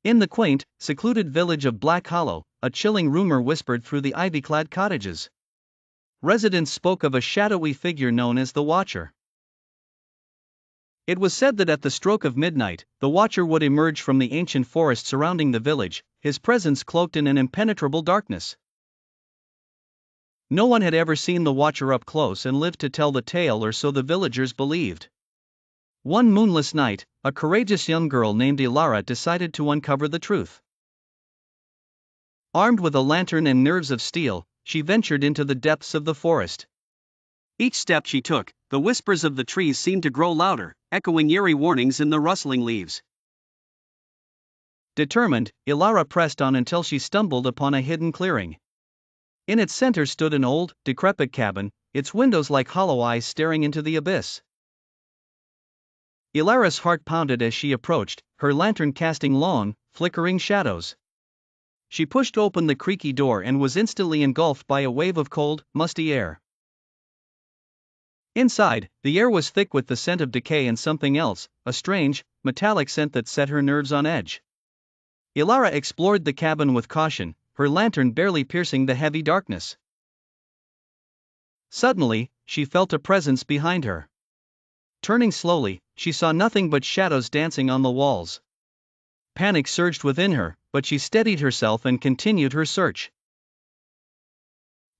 In the quaint, secluded village of Black Hollow, a chilling rumor whispered through the ivy-clad cottages. Residents spoke of a shadowy figure known as the Watcher. It was said that at the stroke of midnight, the Watcher would emerge from the ancient forest surrounding the village, his presence cloaked in an impenetrable darkness. No one had ever seen the Watcher up close and lived to tell the tale, or so the villagers believed. One moonless night, a courageous young girl named Elara decided to uncover the truth. Armed with a lantern and nerves of steel, she ventured into the depths of the forest. Each step she took, the whispers of the trees seemed to grow louder, echoing eerie warnings in the rustling leaves. Determined, Elara pressed on until she stumbled upon a hidden clearing. In its center stood an old, decrepit cabin, its windows like hollow eyes staring into the abyss. Elara's heart pounded as she approached, her lantern casting long, flickering shadows. She pushed open the creaky door and was instantly engulfed by a wave of cold, musty air. Inside, the air was thick with the scent of decay and something else, a strange, metallic scent that set her nerves on edge. Elara explored the cabin with caution, her lantern barely piercing the heavy darkness. Suddenly, she felt a presence behind her. Turning slowly, she saw nothing but shadows dancing on the walls. Panic surged within her, but she steadied herself and continued her search.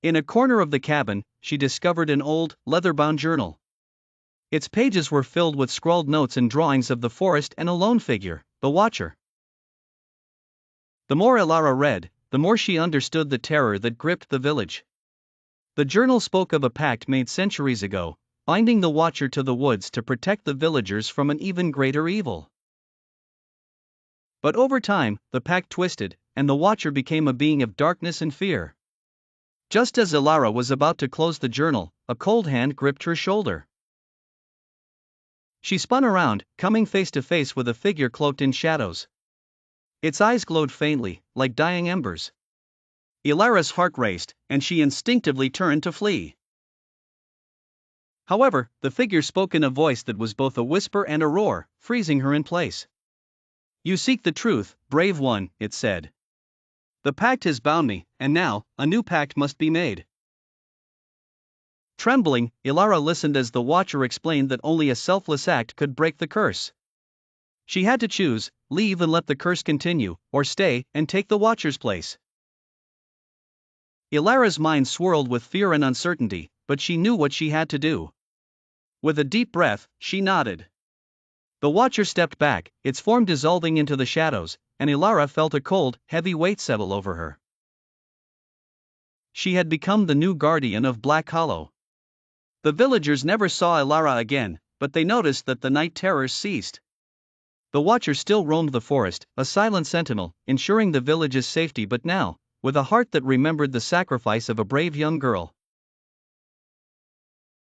In a corner of the cabin, she discovered an old, leather-bound journal. Its pages were filled with scrawled notes and drawings of the forest and a lone figure, the Watcher. The more Elara read, the more she understood the terror that gripped the village. The journal spoke of a pact made centuries ago, binding the Watcher to the woods to protect the villagers from an even greater evil. But over time, the pact twisted, and the Watcher became a being of darkness and fear. Just as Elara was about to close the journal, a cold hand gripped her shoulder. She spun around, coming face to face with a figure cloaked in shadows. Its eyes glowed faintly, like dying embers. Elara's heart raced, and she instinctively turned to flee. However, the figure spoke in a voice that was both a whisper and a roar, freezing her in place. "You seek the truth, brave one," it said. "The pact has bound me, and now, a new pact must be made." Trembling, Elara listened as the Watcher explained that only a selfless act could break the curse. She had to choose, leave and let the curse continue, or stay and take the Watcher's place. Elara's mind swirled with fear and uncertainty, but she knew what she had to do. With a deep breath, she nodded. The Watcher stepped back, its form dissolving into the shadows, and Elara felt a cold, heavy weight settle over her. She had become the new guardian of Black Hollow. The villagers never saw Elara again, but they noticed that the night terrors ceased. The Watcher still roamed the forest, a silent sentinel, ensuring the village's safety, but now, with a heart that remembered the sacrifice of a brave young girl.